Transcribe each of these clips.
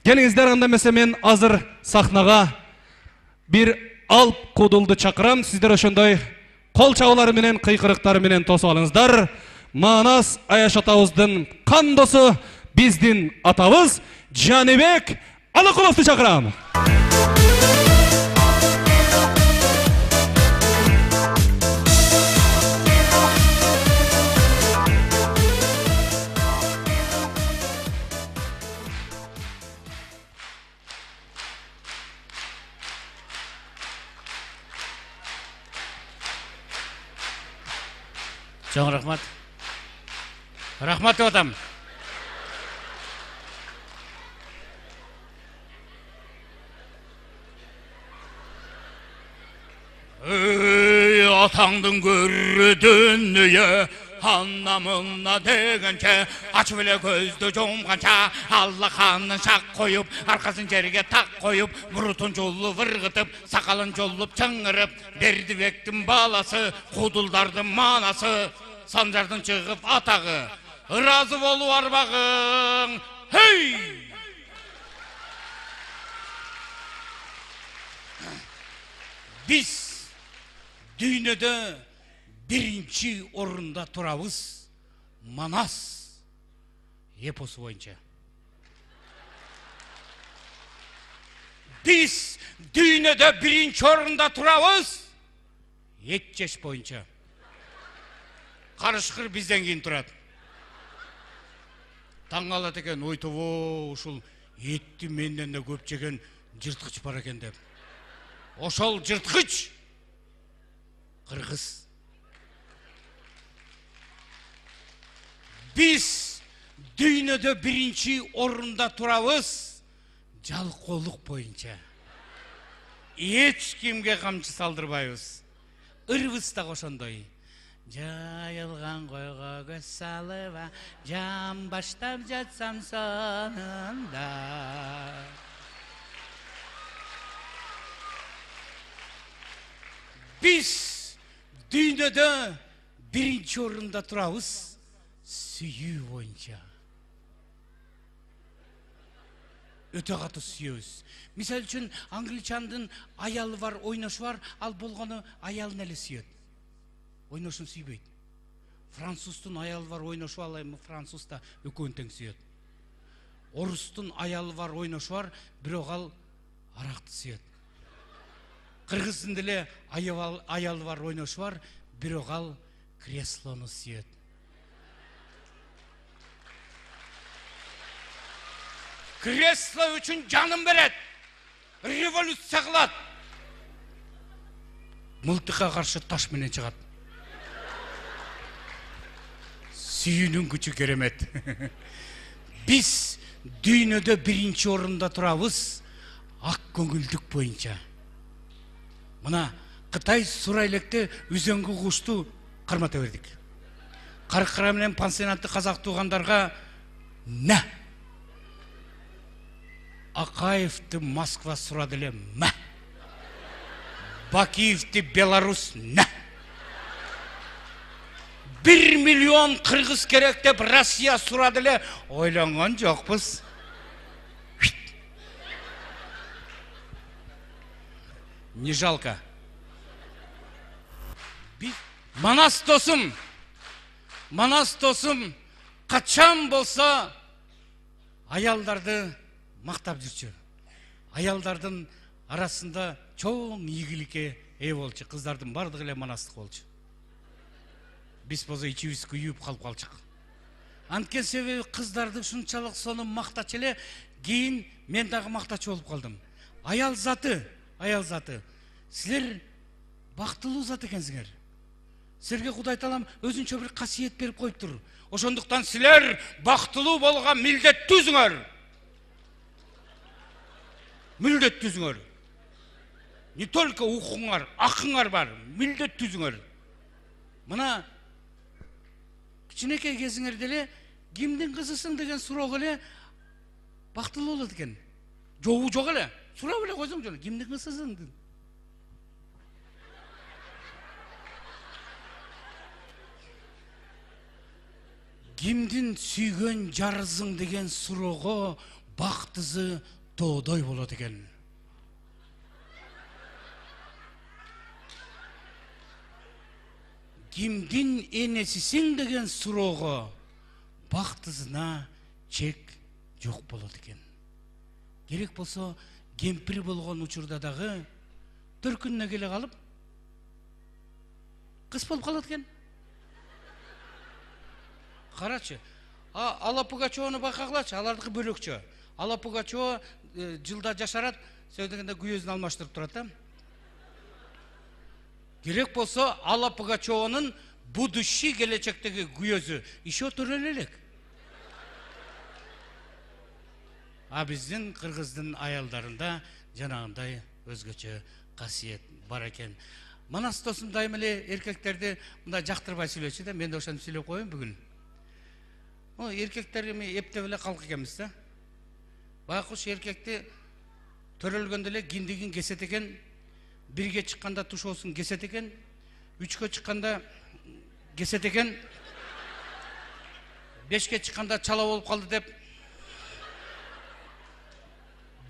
Келіңіздер, анда месе мен азыр сахнаға bir алп кудулды чакырам. Сиздер ошондой кол чабуулары менен, кыйкырыктары менен тосуп алыңыздар. Манас Аяш атабыздын кандосу, биздин атабыз Жанибек Алыкуловду чакырам. Çok rahmat. Rahmat otam. Ey atandın görürdün dünya, anlamına degençe, açıp bile gözді жомғанша, Allah kanını şak koyup, arkasını жерге tak koyup, burutun жолу vırgıtıp, sakalın jollup çыңırıp, Berdibектің баласы, Kuduldардың manası, Sanjардың çıkıp atağı, razı bolu arbağın, hey! Biz dünyada birinci orunda turabız Manas eposu boyunca. Biz dünyada birinci orunda turabız Etçeş boyunca. Karışkır bizden keyin turadi. Таң алат екен, ойтобо, ушул етті менден де көп жеген жырткыч бар екен деп. Ошол жырткыч Кыргыз. Biz dünyada birinci orunda turabız жалкоолук боюнча. Эч кимге камчы салдырбайбыз. Ырыбыз да ошондой. Жайылган койго көз салып, жам баштап жатсам сонунда. Biz dünyada birinci orunda turabız сүйүү боюнча. Өтө катуу сүйөбүз. Мисалы үчүн англичандын аялы бар, ойношу бар, ал болгону аялын эле сүйөт. Ойношун сүйбөйт. Француздун аялы бар, ойношу ал эми французда экөөнү тең сүйөт. Орустун аялы бар, ойношу бар, бирок ал аракты сүйөт. Кыргыздын деле аялы бар, ойношу бар, бирок ал креслону сүйөт. Кресло үчүн жанын берет. Революция кылат. Мылтыкка каршы таш менен чыгат. Сүйүүнүн күчү керемет. Биз дүйнөдө биринчи орунда турабыз ак көңүлдүк боюнча. Мына Кытай сура электе үзөңгү кушту кармата бердик. Каркара менен пансионатты казак туугандарга на Акаевти Москва сурады эле ма. Бакиевти Беларусь на. 1 миллион кыргыз керек деп Россия сурады эле ойлонгон жокпуз. Не жалко. Манас досум, качан болсо аялдарды мактап жүрчү. Аялдардын арасында чоң ийгиликке ээ болчу, кыздардын бардыгы эле манастык болчу. Биз болсо ичибиз күйүп калып калчык. Анткен себеби кыздарды ушунчалык сону мактачу эле, кийин мен дагы мактачу болуп калдым. Аял заты. Силер бактылуу зат экенсиңер. Силерге Кудай Таалам өзүнчө бир касиет берип коюптур. Ошондуктан силер бактылуу болгонго милдеттүүсүңөр. Милдеттүүсүңөр. Не только укуңар, акыңар бар, милдеттүүсүңөр. Мына кичинекей кезиңерде эле кимдин кызысың деген суроого эле бактылуу болот экен. Жок эле. Сурап эле койсоң жөн, кимдин кызысың? Кимдин сүйгөн жарызың деген суроого бактысы тоодой болот экен. Кимдин энесисиң деген суроого бактысына чек жок болот экен. Керек болсо кемпир болгон учурда дагы төркүнүнө келе калып кыз болуп калат экен. Карачы, Алла Пугачеваны байкагылачы, алардыкы бөлөкчө. Алла Пугачева жылда жашарат, сөйдөгөндө күйөөсүн алмаштырып турат да. Керек болсо Алла Пугачеванын будущий келечектеги күйөөсү еще төрөлө элек. А биздин кыргыздын аялдарында жанагындай өзгөчө касиет бар экен. Манас досум дайым эле эркектерди мындай жактырбай сүйлөчү да, мен да ошентип сүйлөп коеюн бүгүн. Эркектер эми эптеп эле калк экенбиз да. Байкуш эркекти төрөлгөндө эле киндигин кесет экен, бирге чыкканда тушоосун кесет экен, үчкө чыкканда кесет экен, бешке чыкканда чала болуп калды деп,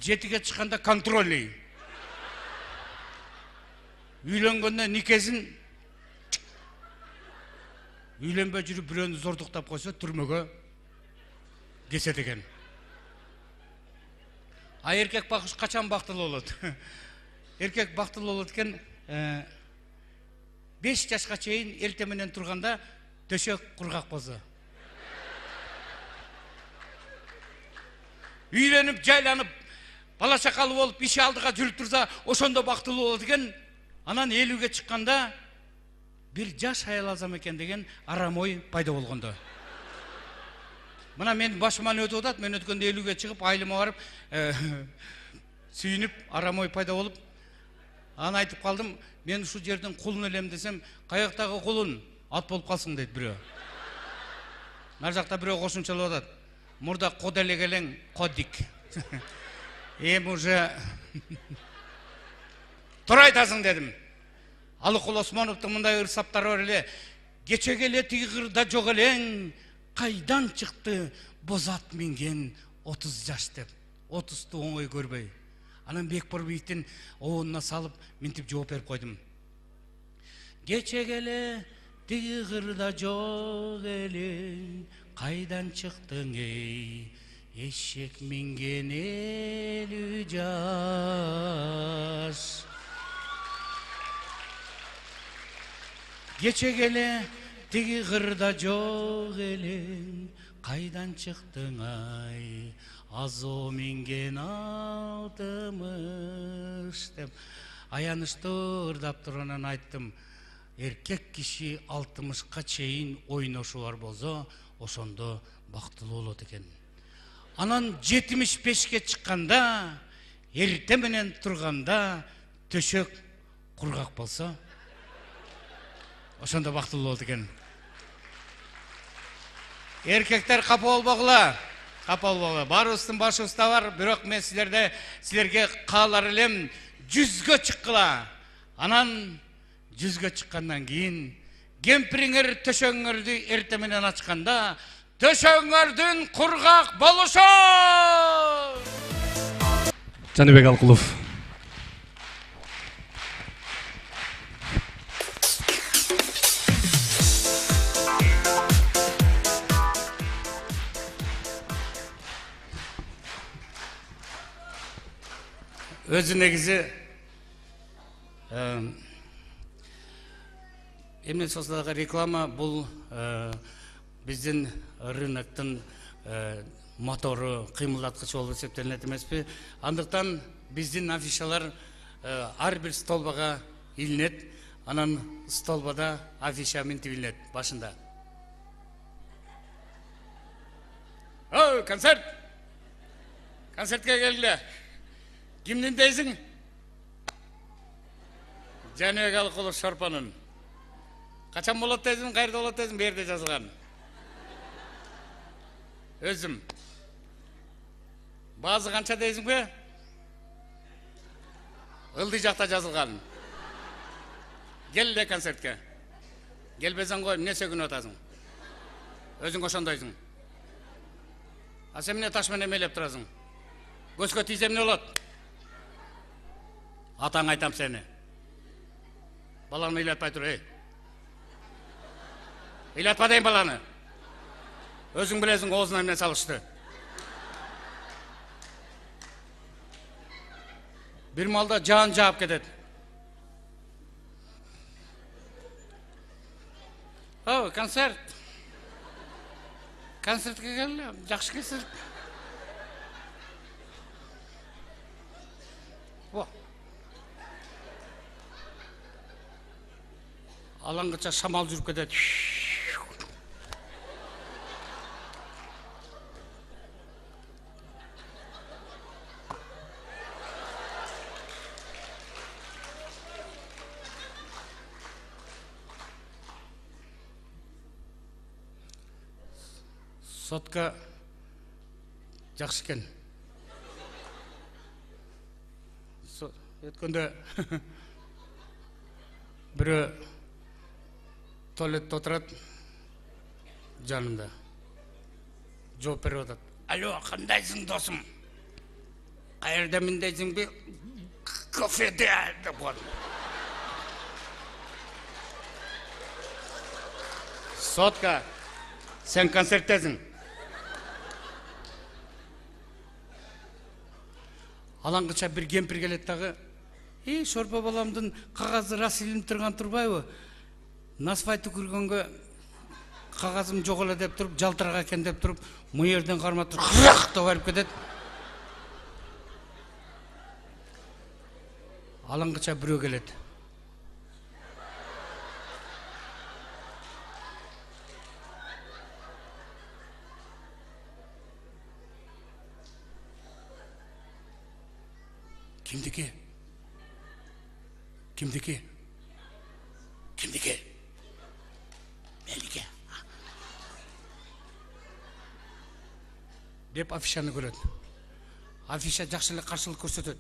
жетиге чыкканда контрольный. Үйлөнгөндө никесин үйлөнбөй жүрүп бирөөнү зордуктап койсо түрмөгө кесет экен. А эркек бакыш качан бактылуу болот? Эркек бактылуу болот экен 5 жашка чейин эрте менен турганда төшөк кургак болсо. Үйлөнүп, жайланып, бала чакалуу болуп, иши алдыга жүрүп турса, ошондо бактылуу болот экен. Анан 50ге чыкканда бир жаш аял алсам экен деген арам ой пайда болгондо. Мына мен башыман өтүп атат, мен өткөндө 50ге чыгып, айлыма барып, сүйүнүп, арам ой пайда болуп, аны айтып калдым, мен ушу жердин кулун элем десем, каяктагы кулун ат болуп калсың дейт бирөө. Нар жакта бирөө кошумчалап атат. Мурда код элегелең, кодик. Эми уже тура айтасың дедим. Алыкул Осмоновдун мындай ырсаптары бар эле. Кечеге эле тиги кырда жок элең, кайдан чыкты бозат минген 30 жаш деп. 30-ту оңой көрбөй. Анан Бекбор бийиктин оонуна салып, минтип жооп берип койдум. Кечеге эле тиги кырда жок элең, кайдан чыктың эй, эшек минген 50 жаш. Кечеге эле тиги кырда жок элең, кайдан чыктың ай, азо минген 60 деп аянычтуу ырдап туруп айттым. Эркек киши 60ка чейин ойношу бар болсо, ошондо бактылуу болот экен. Анан 75ке чыкканда, эрте менен турганда төшөк кургак болсо, ошондо бактылуу болот экен. Эркектер капа болбогула. Барыбыздын башыбызда бар, бирок мен силерге каалар элем 100гө чыккыла. Анан 100гө чыккандан кийин кемпириңер төшөгүңөрдү эрте менен ачканда төшөгүңөрдүн кургак болушу. Жаныбек Алкулов. Өзү негизи эмне соцдагы реклама бул биздин рыноктун мотору, кыймылдаткычы болуп эсептелинет эмеспи? Андыктан биздин афишалар ар бир столбага илинет, анан столбада афиша минтип илинет башында. О, концерт! Концертке келгиле. Кимдин дейсиң? Жаныбек Алкулов Шорпонун. Качан болот дейсиң, кайерде болот дейсиң, бу жерде жазылган. Өзүм. Баазы канча дейсиңби? Ылдый жакта жазылган. Кел эле концертке. Келбесең кой, эмне сөгүнүп атасың? Өзүң ошондойсуң. А сен эмне таш менен эмелеп турасың? Көзгө тийсем не болот? Атаң айтам сени. Баланы ыйлатпай тур, ей. Ыйлатпа дейм баланы. Өзүң билесиң, оозуна эмне салышты. Бир малда жаан жаап кетет. О, концерт. Концертке келе, жакшы концерт. О. Алаңгыча шамал жүрүп кетет. Сотка жакшы экен. Өткөндө бирөө туалетте отурат, жанымда. Жооп берип атат. Алло, кандайсың досум? Каердемин дейсиңби? Кофеде деп коет. Сотка, сен концерттесиң. Алаңгыча бир кемпир келет дагы. Шорпа баламдын кагазы рас илинип турган турбайбы? Насфай түкүргөнгө кагазым жок эле деп туруп, жалтырак экен деп туруп, мыйерден кармап туруп, кыракта барып кетет. Алаңгыча бирөө келет. Kimdiki? Kimdiki? Kimdiki? Meniki. Деп афишаны көрөт. Афиша жакшы эле каршылык көрсөтөт.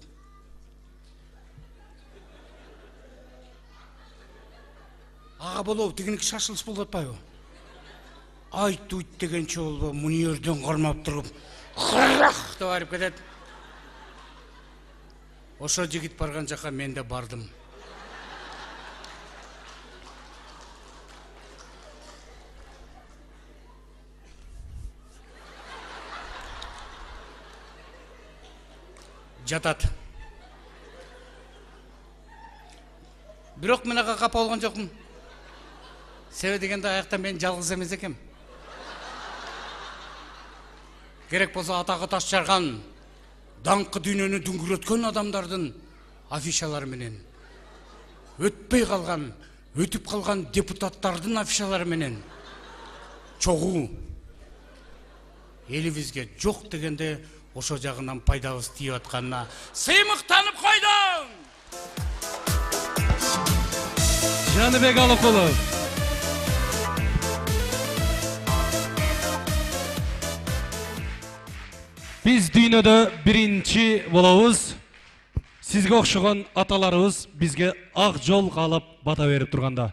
Ага болобу, тигиники шашылыш болуп атпайбы? Айт уйт дегенче болбо, муну жерден кармап туруп, кыракта барып кетет. Ошо жигит барган жака мен да бардым. Жатат. Бирок мен ага капа болгон жокмун. Себеби дегенде аякта мен жалгыз эмес экем. Керек болсо атагы таш жарган, даңкы дүйнөнү дүңгүрөткөн адамдардын афишалары менен, өтпөй калган, өтүп калган депутаттардын афишалары менен чогуу элибизге жок дегенде ошо жагынан пайдабыз тийип атканына сыймыктанып койдум. Жаныбек Алыкулов. Биз дүйнөдө биринчи болобуз. Сизге окшогон аталарыбыз бизге ак жол каалап бата берип турганда.